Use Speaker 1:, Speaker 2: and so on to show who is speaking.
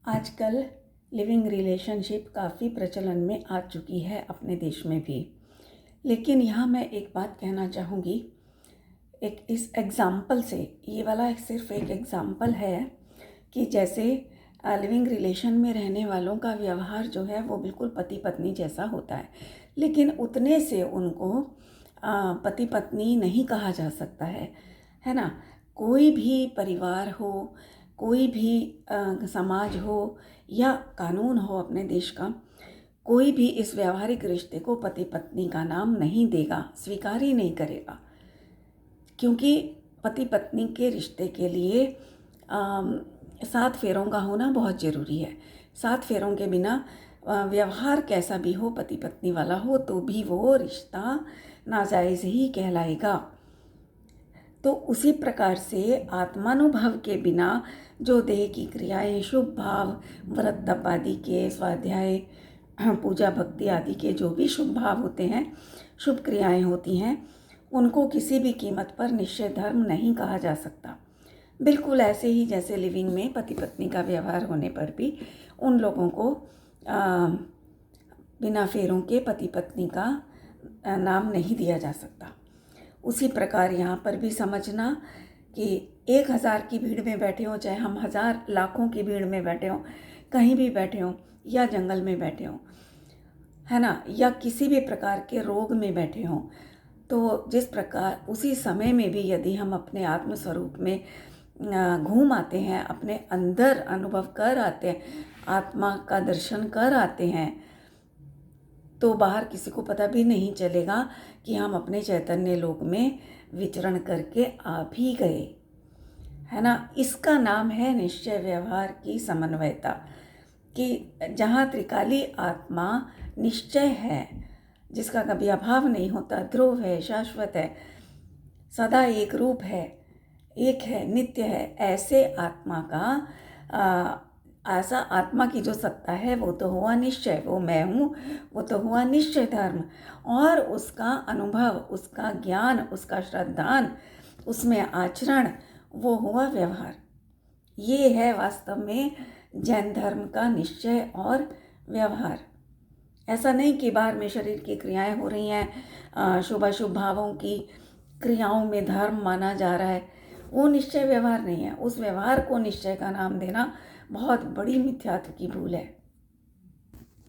Speaker 1: आजकल living relationship काफ़ी प्रचलन में आ चुकी है अपने देश में भी। लेकिन यहाँ मैं एक बात कहना चाहूँगी, एक इस एग्ज़ाम्पल से, ये वाला सिर्फ एक एग्ज़ाम्पल है कि जैसे लिविंग रिलेशन में रहने वालों का व्यवहार जो है वो बिल्कुल पति पत्नी जैसा होता है, लेकिन उतने से उनको पति पत्नी नहीं कहा जा सकता है ना। कोई भी परिवार हो, कोई भी समाज हो या कानून हो अपने देश का, कोई भी इस व्यवहारिक रिश्ते को पति पत्नी का नाम नहीं देगा, स्वीकार ही नहीं करेगा। क्योंकि पति पत्नी के रिश्ते के लिए 7 फेरों का होना बहुत ज़रूरी है। 7 फेरों के बिना व्यवहार कैसा भी हो, पति पत्नी वाला हो, तो भी वो रिश्ता नाजायज़ ही कहलाएगा। तो उसी प्रकार से आत्मानुभव के बिना जो देह की क्रियाएं, शुभ भाव, व्रत तप आदि के, स्वाध्याय, पूजा भक्ति आदि के जो भी शुभ भाव होते हैं, शुभ क्रियाएं होती हैं, उनको किसी भी कीमत पर निश्चय धर्म नहीं कहा जा सकता। बिल्कुल ऐसे ही जैसे लिविंग में पति पत्नी का व्यवहार होने पर भी उन लोगों को बिना फेरों के पति पत्नी का नाम नहीं दिया जा सकता। उसी प्रकार यहाँ पर भी समझना कि 1000 की भीड़ में बैठे हों, चाहे हम 1000 लाखों की भीड़ में बैठे हों, कहीं भी बैठे हों, या जंगल में बैठे हों, है ना, या किसी भी प्रकार के रोग में बैठे हों, तो जिस प्रकार उसी समय में भी यदि हम अपने आत्मस्वरूप में घूम आते हैं, अपने अंदर अनुभव कर आते हैं, आत्मा का दर्शन कर आते हैं, तो बाहर किसी को पता भी नहीं चलेगा कि हम अपने चैतन्य लोक में विचरण करके आ भी गए, है ना। इसका नाम है निश्चय व्यवहार की समन्वयता, कि जहाँ त्रिकाली आत्मा निश्चय है, जिसका कभी अभाव नहीं होता, ध्रुव है, शाश्वत है, सदा एक रूप है, एक है, नित्य है, ऐसे आत्मा का ऐसा आत्मा की जो सत्ता है वो तो हुआ निश्चय, वो मैं हूँ, वो तो हुआ निश्चय धर्म, और उसका अनुभव, उसका ज्ञान, उसका श्रद्धान, उसमें आचरण, वो हुआ व्यवहार। ये है वास्तव में जैन धर्म का निश्चय और व्यवहार। ऐसा नहीं कि बाहर में शरीर की क्रियाएं हो रही हैं, शुभ अशुभ भावों की क्रियाओं में धर्म माना जा रहा है, वो निश्चय व्यवहार नहीं है। उस व्यवहार को निश्चय का नाम देना बहुत बड़ी मिथ्यात्व की भूल है।